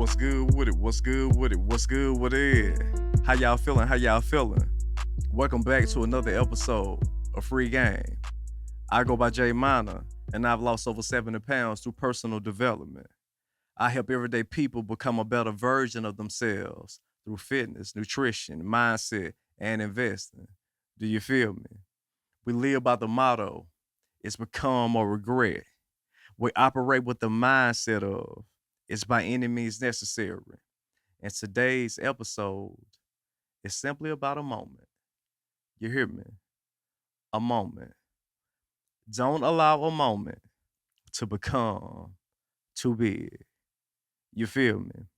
What's good with it? What's good with it? What's good with it? How y'all feeling? How y'all feeling? Welcome back to another episode of Free Game. I go by J.Minor, and I've lost over 70 pounds through personal development. I help everyday people become a better version of themselves through fitness, nutrition, mindset, and investing. Do you feel me? We live by the motto, it's become or regret. We operate with the mindset of, it's by any means necessary. And today's episode is simply about a moment. You hear me? A moment. Don't allow a moment to become too big. You feel me?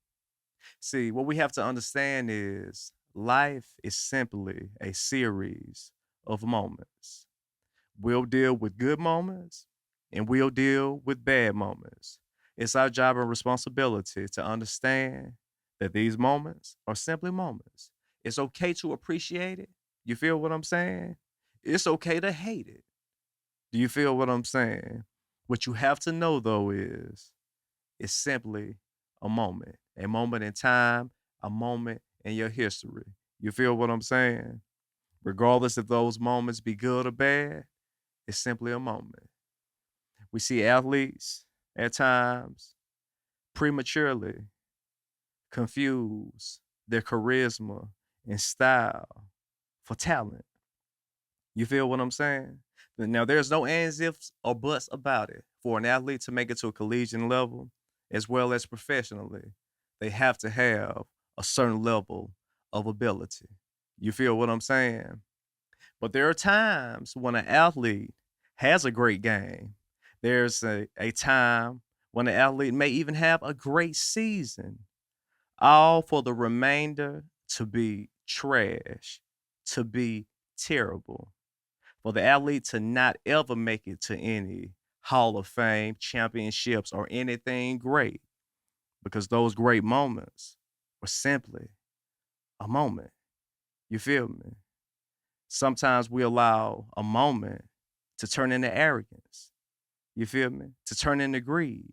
See, what we have to understand is life is simply a series of moments. We'll deal with good moments and we'll deal with bad moments. It's our job and responsibility to understand that these moments are simply moments. It's okay to appreciate it. You feel what I'm saying? It's okay to hate it. Do you feel what I'm saying? What you have to know though is it's simply a moment in time, a moment in your history. You feel what I'm saying? Regardless if those moments be good or bad, it's simply a moment. We see athletes at times prematurely confuse their charisma and style for talent. You feel what I'm saying? Now, there's no ands, ifs, or buts about it. For an athlete to make it to a collegiate level, as well as professionally, they have to have a certain level of ability. You feel what I'm saying? But there are times when an athlete has a great game. There's a time when an athlete may even have a great season, all for the remainder to be trash, to be terrible. For the athlete to not ever make it to any Hall of Fame, championships, or anything great, because those great moments were simply a moment. You feel me? Sometimes we allow a moment to turn into arrogance. You feel me? To turn into greed.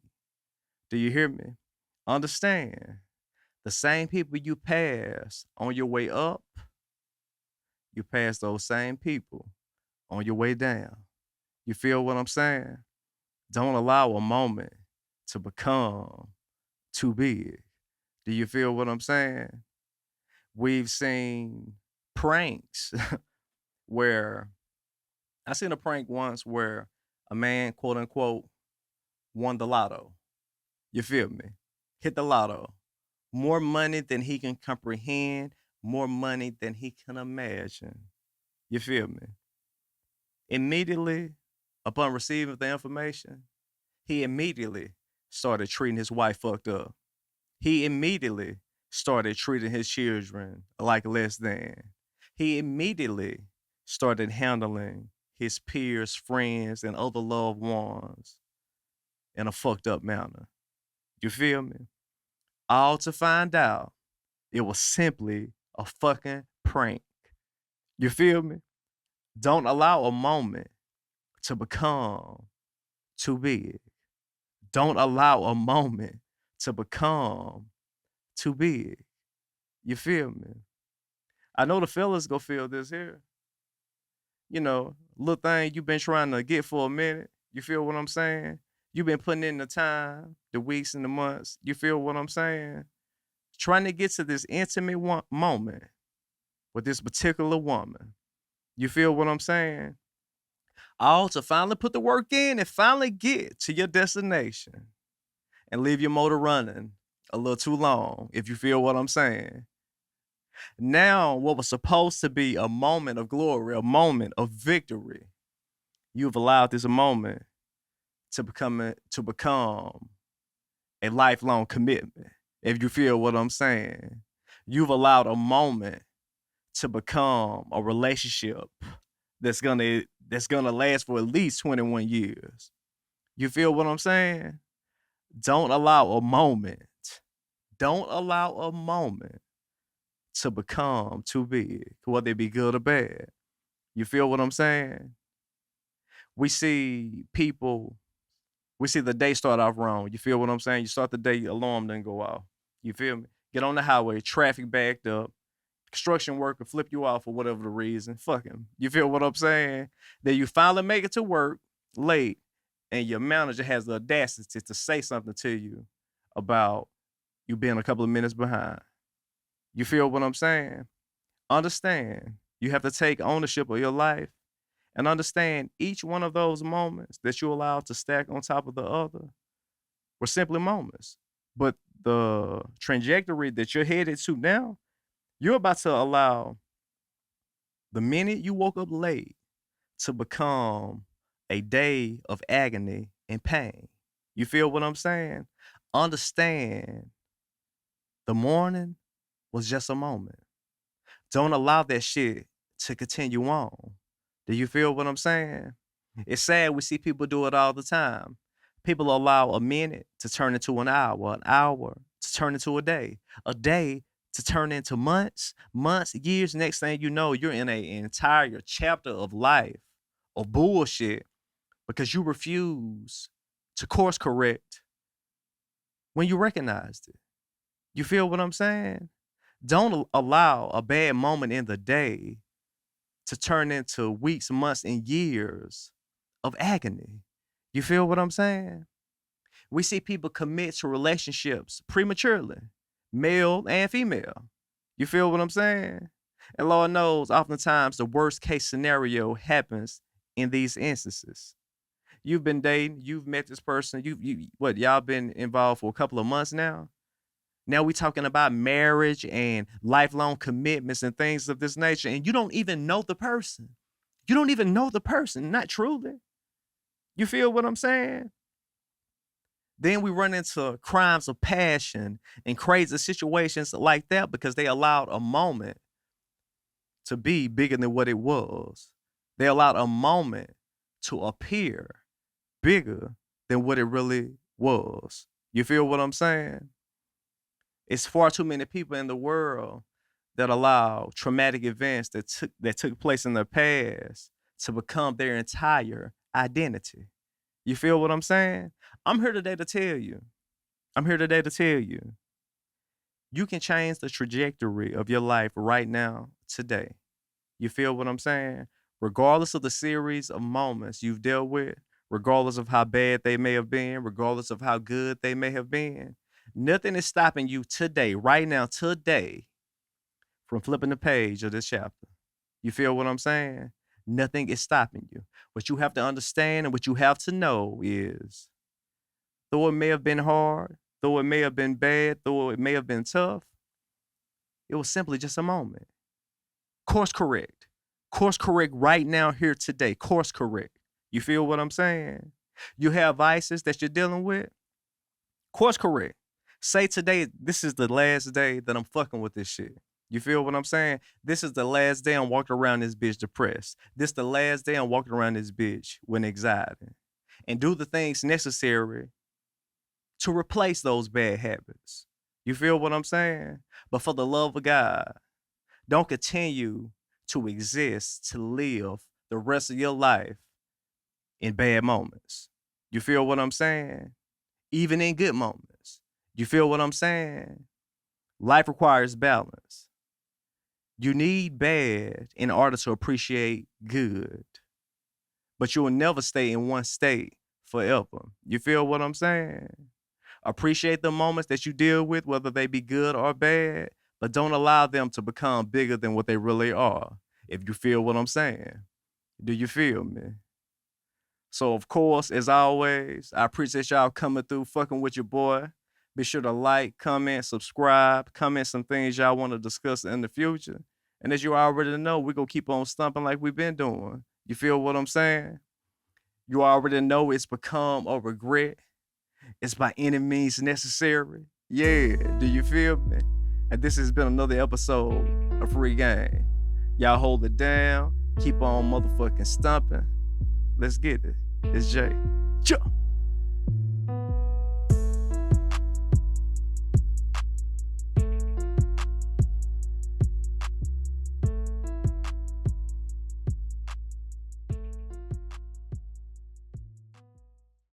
Do you hear me? Understand, the same people you pass on your way up, you pass those same people on your way down. You feel what I'm saying? Don't allow a moment to become too big. Do you feel what I'm saying? We've seen pranks where I seen a prank once where a man, quote unquote, won the lotto. You feel me? Hit the lotto. More money than he can comprehend, more money than he can imagine. You feel me? Immediately upon receiving the information, he immediately started treating his wife fucked up. He immediately started treating his children like less than. He immediately started handling his peers, friends, and other loved ones in a fucked up manner. You feel me? All to find out it was simply a fucking prank. You feel me? Don't allow a moment to become too big. Don't allow a moment to become too big. You feel me? I know the fellas go feel this here. You know, little thing you've been trying to get for a minute. You feel what I'm saying? You've been putting in the time, the weeks and the months. You feel what I'm saying? Trying to get to this intimate moment with this particular woman. You feel what I'm saying? All to finally put the work in and finally get to your destination and leave your motor running a little too long, if you feel what I'm saying. Now, what was supposed to be a moment of glory, a moment of victory, you've allowed this moment to become a lifelong commitment. If you feel what I'm saying, you've allowed a moment to become a relationship that's gonna last for at least 21 years. You feel what I'm saying? Don't allow a moment. Don't allow a moment to become too big, whether it be good or bad. You feel what I'm saying? We see people, we see the day start off wrong. You feel what I'm saying? You start the day, alarm doesn't go off. You feel me? Get on the highway, traffic backed up, construction worker flip you off for whatever the reason. Fuck him. You feel what I'm saying? Then you finally make it to work late, and your manager has the audacity to say something to you about you being a couple of minutes behind. You feel what I'm saying? Understand, you have to take ownership of your life and understand each one of those moments that you allow to stack on top of the other were simply moments. But the trajectory that you're headed to now, you're about to allow the minute you woke up late to become a day of agony and pain. You feel what I'm saying? Understand the morning was just a moment. Don't allow that shit to continue on. Do you feel what I'm saying? It's sad we see people do it all the time. People allow a minute to turn into an hour to turn into a day to turn into months, years. Next thing you know, you're in an entire chapter of life of bullshit because you refuse to course correct when you recognized it. You feel what I'm saying? Don't allow a bad moment in the day to turn into weeks, months, and years of agony. You feel what I'm saying? We see people commit to relationships prematurely, male and female. You feel what I'm saying? And Lord knows, oftentimes the worst case scenario happens in these instances. You've been dating, you've met this person, y'all been involved for a couple of months now? Now we talking about marriage and lifelong commitments and things of this nature, and you don't even know the person. You don't even know the person, not truly. You feel what I'm saying? Then we run into crimes of passion and crazy situations like that because they allowed a moment to be bigger than what it was. They allowed a moment to appear bigger than what it really was. You feel what I'm saying? It's far too many people in the world that allow traumatic events that took place in their past to become their entire identity. You feel what I'm saying? I'm here today to tell you. You can change the trajectory of your life right now, today. You feel what I'm saying? Regardless of the series of moments you've dealt with, regardless of how bad they may have been, regardless of how good they may have been, nothing is stopping you today, right now, today, from flipping the page of this chapter. You feel what I'm saying? Nothing is stopping you. What you have to understand and what you have to know is, though it may have been hard, though it may have been bad, though it may have been tough, it was simply just a moment. Course correct. Course correct right now, here today. Course correct. You feel what I'm saying? You have vices that you're dealing with. Course correct. Say today, this is the last day that I'm fucking with this shit. You feel what I'm saying? This is the last day I'm walking around this bitch depressed. This the last day I'm walking around this bitch with anxiety. And do the things necessary to replace those bad habits. You feel what I'm saying? But for the love of God, don't continue to exist, to live the rest of your life in bad moments. You feel what I'm saying? Even in good moments. You feel what I'm saying? Life requires balance. You need bad in order to appreciate good. But you will never stay in one state forever. You feel what I'm saying? Appreciate the moments that you deal with, whether they be good or bad, but don't allow them to become bigger than what they really are. If you feel what I'm saying. Do you feel me? So, of course, as always, I appreciate y'all coming through, fucking with your boy. Be sure to like, comment, subscribe, comment some things y'all want to discuss in the future. And as you already know, we're going to keep on stumping like we've been doing. You feel what I'm saying? You already know it's become a regret. It's by any means necessary. Yeah, do you feel me? And this has been another episode of Free Game. Y'all hold it down. Keep on motherfucking stumping. Let's get it. It's Jay. Chuh.